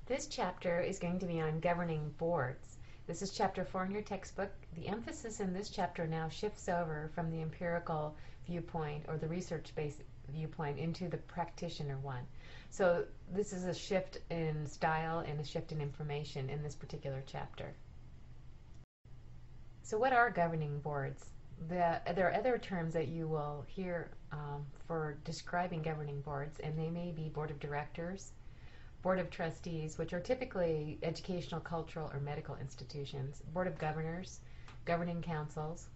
This chapter is going to be on governing boards. This is chapter 4 in your textbook. The emphasis in this chapter now shifts over from the empirical viewpoint or the research-based viewpoint into the practitioner one. So this is a shift in style and a shift in information in this particular chapter. So what are governing boards? There are other terms that you will hear for describing governing boards, and they may be board of directors, board of trustees, which are typically educational, cultural, or medical institutions, board of governors, governing councils,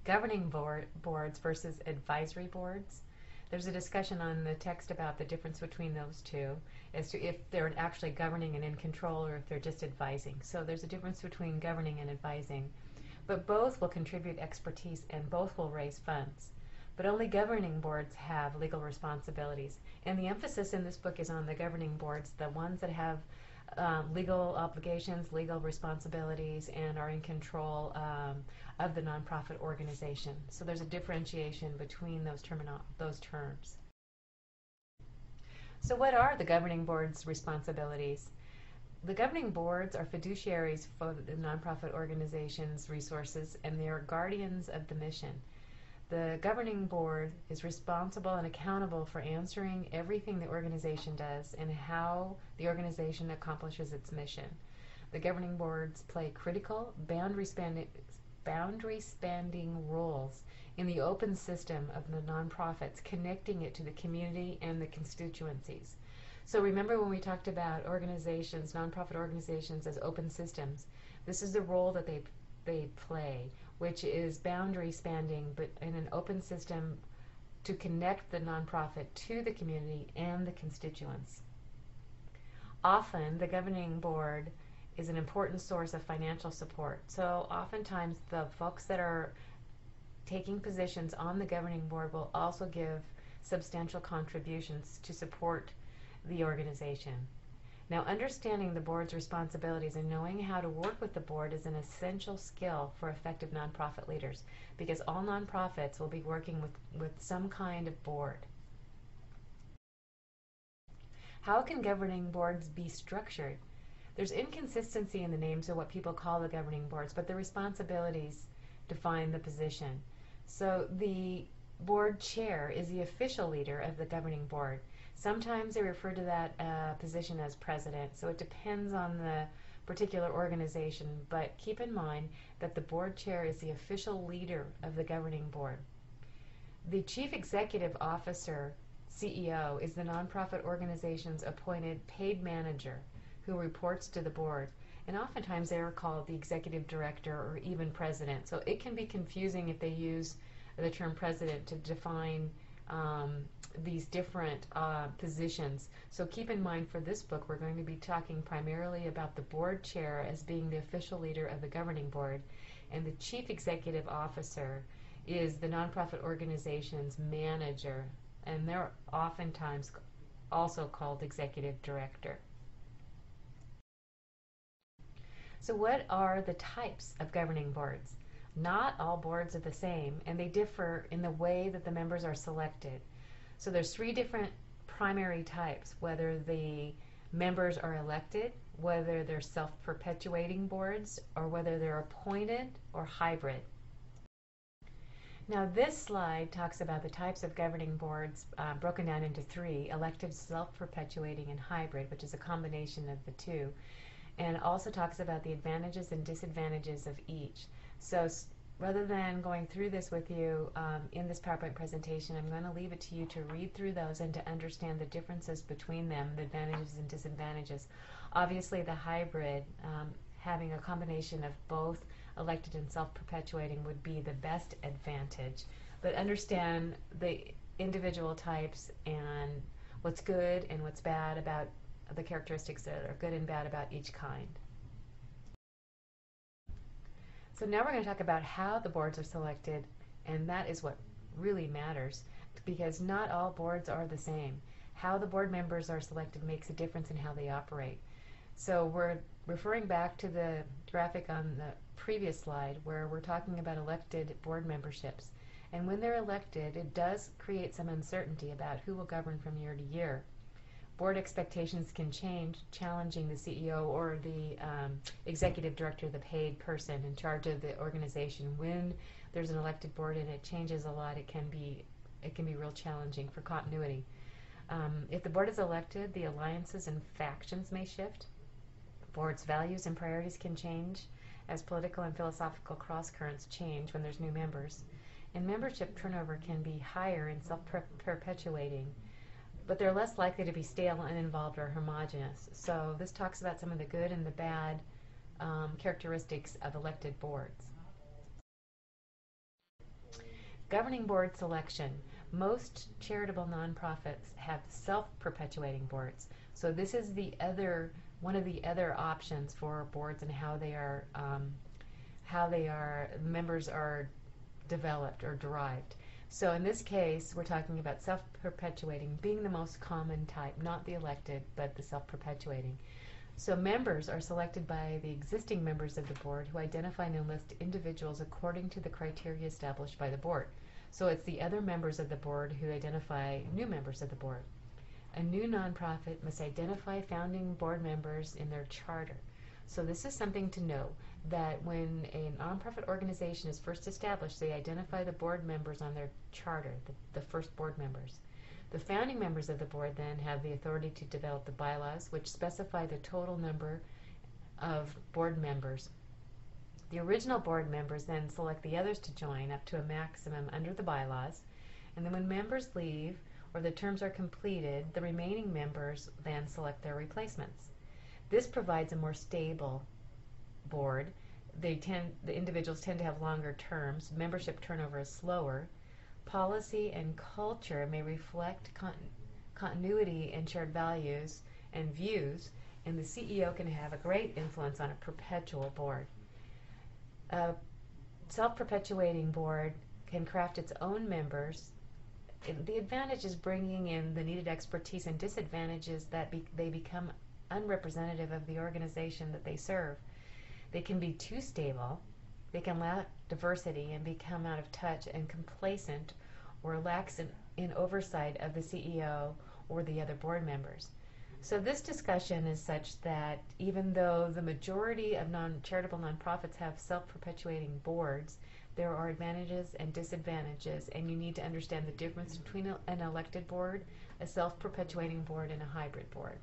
governing boards versus advisory boards. There's a discussion on the text about the difference between those two as to if they're actually governing and in control or if they're just advising. So there's a difference between governing and advising, but both will contribute expertise and both will raise funds. But only governing boards have legal responsibilities. And the emphasis in this book is on the governing boards, the ones that have legal obligations, legal responsibilities, and are in control of the nonprofit organization. So there's a differentiation between those terms. So what are the governing board's responsibilities? The governing boards are fiduciaries for the nonprofit organization's resources, and they are guardians of the mission. The governing board is responsible and accountable for answering everything the organization does and how the organization accomplishes its mission. The governing boards play critical, boundary-spanning roles in the open system of the nonprofits, connecting it to the community and the constituencies. So remember when we talked about organizations, nonprofit organizations as open systems, this is the role that they play, which is boundary spanning, but in an open system to connect the nonprofit to the community and the constituents. Often, the governing board is an important source of financial support. So oftentimes, the folks that are taking positions on the governing board will also give substantial contributions to support the organization. Now, understanding the board's responsibilities and knowing how to work with the board is an essential skill for effective nonprofit leaders, because all nonprofits will be working with some kind of board. How can governing boards be structured? There's inconsistency in the names of what people call the governing boards, but the responsibilities define the position. So the board chair is the official leader of the governing board. Sometimes they refer to that position as president, so it depends on the particular organization, but keep in mind that the board chair is the official leader of the governing board. The chief executive officer, CEO, is the nonprofit organization's appointed paid manager who reports to the board, and oftentimes they are called the executive director or even president, so it can be confusing if they use the term president to define these different positions. So keep in mind, for this book we're going to be talking primarily about the board chair as being the official leader of the governing board, and the chief executive officer is the nonprofit organization's manager, and they're oftentimes also called executive director. So what are the types of governing boards? Not all boards are the same, and they differ in the way that the members are selected. So there's 3 different primary types: whether the members are elected, whether they're self-perpetuating boards, or whether they're appointed or hybrid. Now this slide talks about the types of governing boards broken down into 3: elective, self-perpetuating, and hybrid, which is a combination of the two, and also talks about the advantages and disadvantages of each. So rather than going through this with you in this PowerPoint presentation, I'm going to leave it to you to read through those and to understand the differences between them, the advantages and disadvantages. Obviously, the hybrid, having a combination of both elected and self-perpetuating, would be the best advantage. But understand the individual types and what's good and what's bad about the characteristics that are good and bad about each kind. So now we're going to talk about how the boards are selected, and that is what really matters, because not all boards are the same. How the board members are selected makes a difference in how they operate. So we're referring back to the graphic on the previous slide where we're talking about elected board memberships. And when they're elected, it does create some uncertainty about who will govern from year to year. Board expectations can change, challenging the CEO or the executive director, the paid person in charge of the organization. When there's an elected board and it changes a lot, it can be real challenging for continuity. If the board is elected, the alliances and factions may shift. Board's values and priorities can change as political and philosophical cross-currents change when there's new members. And membership turnover can be higher and self-perpetuating, but they're less likely to be stale, uninvolved, or homogeneous. So this talks about some of the good and the bad characteristics of elected boards. Governing board selection. Most charitable nonprofits have self-perpetuating boards. So this is one of the other options for boards and how members are developed or derived. So in this case, we're talking about self-perpetuating being the most common type, not the elected, but the self-perpetuating. So members are selected by the existing members of the board who identify and enlist individuals according to the criteria established by the board. So it's the other members of the board who identify new members of the board. A new nonprofit must identify founding board members in their charter. So this is something to know, that when a nonprofit organization is first established, they identify the board members on their charter, the first board members. The founding members of the board then have the authority to develop the bylaws, which specify the total number of board members. The original board members then select the others to join up to a maximum under the bylaws, and then when members leave or the terms are completed, the remaining members then select their replacements. This provides a more stable board. The individuals tend to have longer terms. Membership turnover is slower. Policy and culture may reflect continuity and shared values and views, and the CEO can have a great influence on a perpetual board. A self-perpetuating board can craft its own members. The advantage is bringing in the needed expertise, and disadvantages that they become unrepresentative of the organization that they serve. They can be too stable, they can lack diversity and become out of touch and complacent, or lax in oversight of the CEO or the other board members. So this discussion is such that even though the majority of charitable nonprofits have self-perpetuating boards, there are advantages and disadvantages, and you need to understand the difference between an elected board, a self-perpetuating board, and a hybrid board.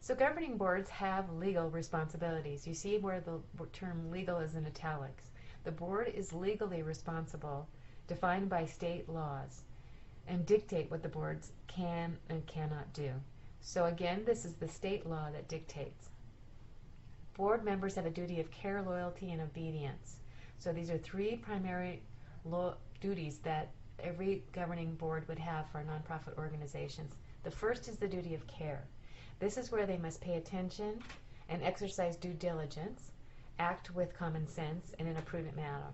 So governing boards have legal responsibilities. You see where the term legal is in italics. The board is legally responsible, defined by state laws, and dictate what the boards can and cannot do. So again, this is the state law that dictates. Board members have a duty of care, loyalty, and obedience. So these are three primary duties that every governing board would have for nonprofit organizations. The first is the duty of care. This is where they must pay attention and exercise due diligence, act with common sense, and in a prudent manner.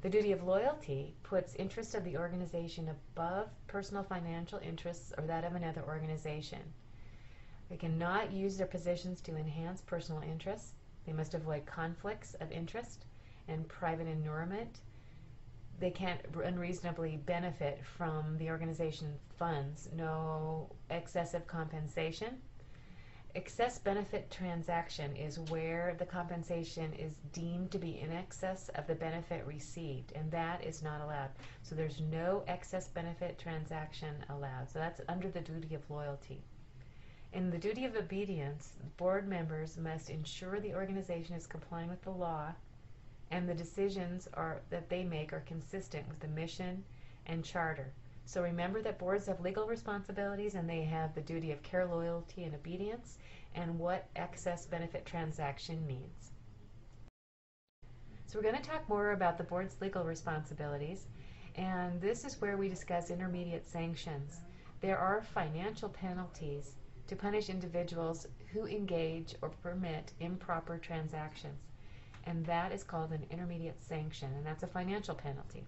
The duty of loyalty puts interest of the organization above personal financial interests or that of another organization. They cannot use their positions to enhance personal interests. They must avoid conflicts of interest and private inurement. They can't unreasonably benefit from the organization's funds. No excessive compensation. Excess benefit transaction is where the compensation is deemed to be in excess of the benefit received, and that is not allowed. So there's no excess benefit transaction allowed. So that's under the duty of loyalty. In the duty of obedience, board members must ensure the organization is complying with the law, and the decisions that they make are consistent with the mission and charter. So remember that boards have legal responsibilities, and they have the duty of care, loyalty, and obedience, and what excess benefit transaction means. So we're going to talk more about the board's legal responsibilities, and this is where we discuss intermediate sanctions. There are financial penalties to punish individuals who engage or permit improper transactions, and that is called an intermediate sanction, and that's a financial penalty.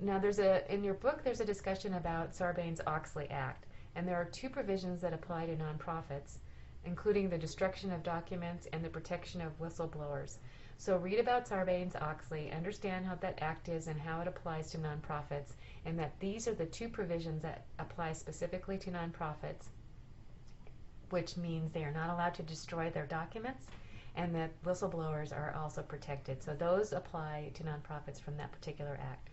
Now in your book there's a discussion about Sarbanes-Oxley Act, and there are two provisions that apply to nonprofits, including the destruction of documents and the protection of whistleblowers. So read about Sarbanes-Oxley, understand how that act is and how it applies to nonprofits, and that these are the two provisions that apply specifically to nonprofits, which means they are not allowed to destroy their documents, and that whistleblowers are also protected. So those apply to nonprofits from that particular act.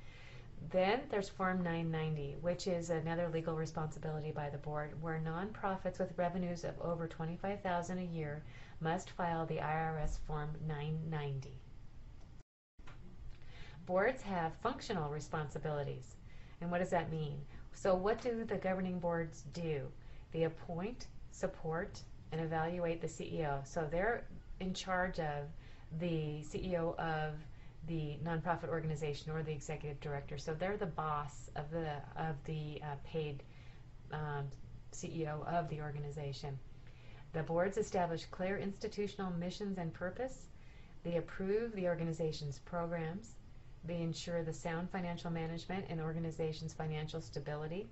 Then there's Form 990, which is another legal responsibility by the board, where nonprofits with revenues of over $25,000 a year must file the IRS Form 990. Boards have functional responsibilities. And what does that mean? So what do the governing boards do? They appoint, support, and evaluate the CEO. So they're in charge of the CEO of the nonprofit organization or the executive director. So they're the boss of the paid CEO of the organization. The boards establish clear institutional missions and purpose. They approve the organization's programs. They ensure the sound financial management and organization's financial stability.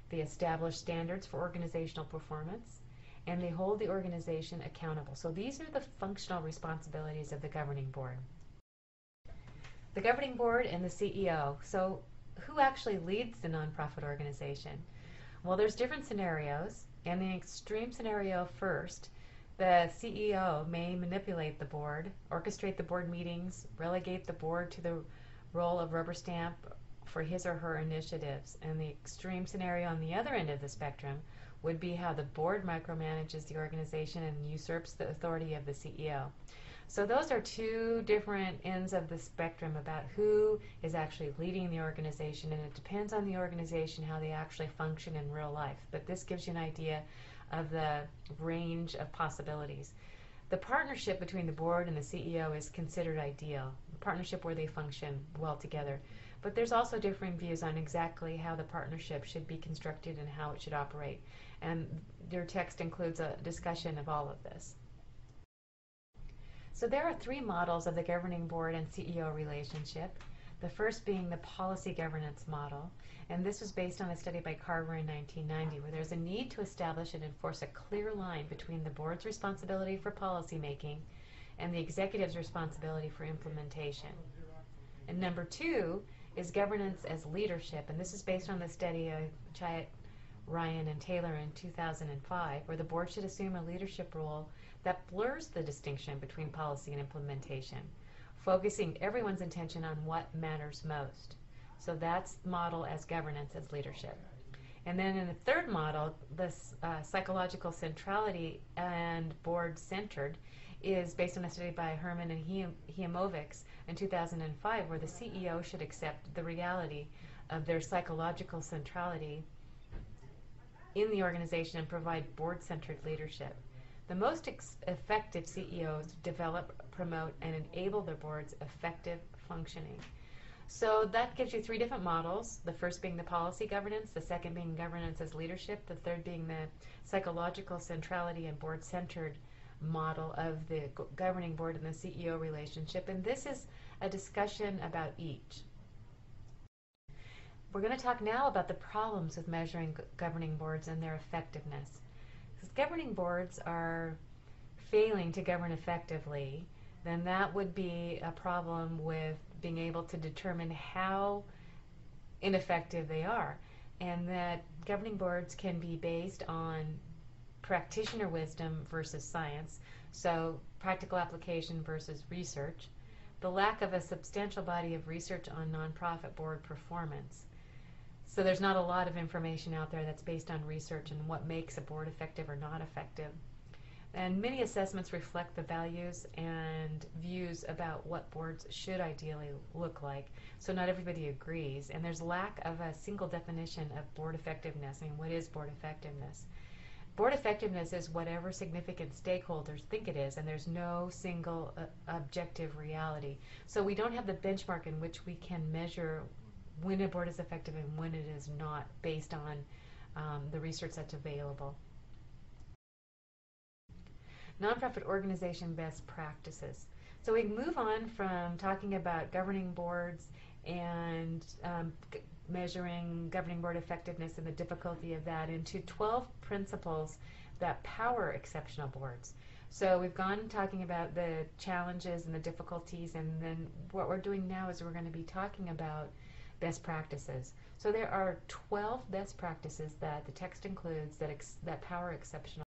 They establish standards for organizational performance, and they hold the organization accountable. So these are the functional responsibilities of the governing board. The governing board and the CEO. So who actually leads the nonprofit organization? Well, there's different scenarios. In the extreme scenario first, the CEO may manipulate the board, orchestrate the board meetings, relegate the board to the role of rubber stamp for his or her initiatives. And the extreme scenario on the other end of the spectrum would be how the board micromanages the organization and usurps the authority of the CEO. So those are two different ends of the spectrum about who is actually leading the organization, and it depends on the organization how they actually function in real life. But this gives you an idea of the range of possibilities. The partnership between the board and the CEO is considered ideal, a partnership where they function well together. But there's also differing views on exactly how the partnership should be constructed and how it should operate. And your text includes a discussion of all of this. So there are three models of the governing board and CEO relationship. The first being the policy governance model, and this was based on a study by Carver in 1990, where there's a need to establish and enforce a clear line between the board's responsibility for policy making and the executive's responsibility for implementation. And number two is governance as leadership, and this is based on the study of Chiat, Ryan, and Taylor in 2005, where the board should assume a leadership role that blurs the distinction between policy and implementation, focusing everyone's attention on what matters most. So that's model as governance as leadership. And then in the third model, this psychological centrality and board-centered is based on a study by Herman and Hiemovics in 2005, where the CEO should accept the reality of their psychological centrality in the organization and provide board-centered leadership. The most effective CEOs develop, promote, and enable their board's effective functioning. So that gives you three different models, the first being the policy governance, the second being governance as leadership, the third being the psychological centrality and board-centered model of the governing board and the CEO relationship. And this is a discussion about each. We're going to talk now about the problems with measuring governing boards and their effectiveness. If governing boards are failing to govern effectively, then that would be a problem with being able to determine how ineffective they are, and that governing boards can be based on practitioner wisdom versus science, so practical application versus research, the lack of a substantial body of research on nonprofit board performance. So there's not a lot of information out there that's based on research and what makes a board effective or not effective. And many assessments reflect the values and views about what boards should ideally look like. So not everybody agrees. And there's lack of a single definition of board effectiveness. I mean, what is board effectiveness? Board effectiveness is whatever significant stakeholders think it is, and there's no single objective reality. So we don't have the benchmark in which we can measure when a board is effective and when it is not, based on the research that's available. Nonprofit organization best practices. So we move on from talking about governing boards and measuring governing board effectiveness and the difficulty of that into 12 principles that power exceptional boards. So we've gone talking about the challenges and the difficulties, and then what we're doing now is we're going to be talking about best practices. So there are 12 best practices that the text includes that power exceptional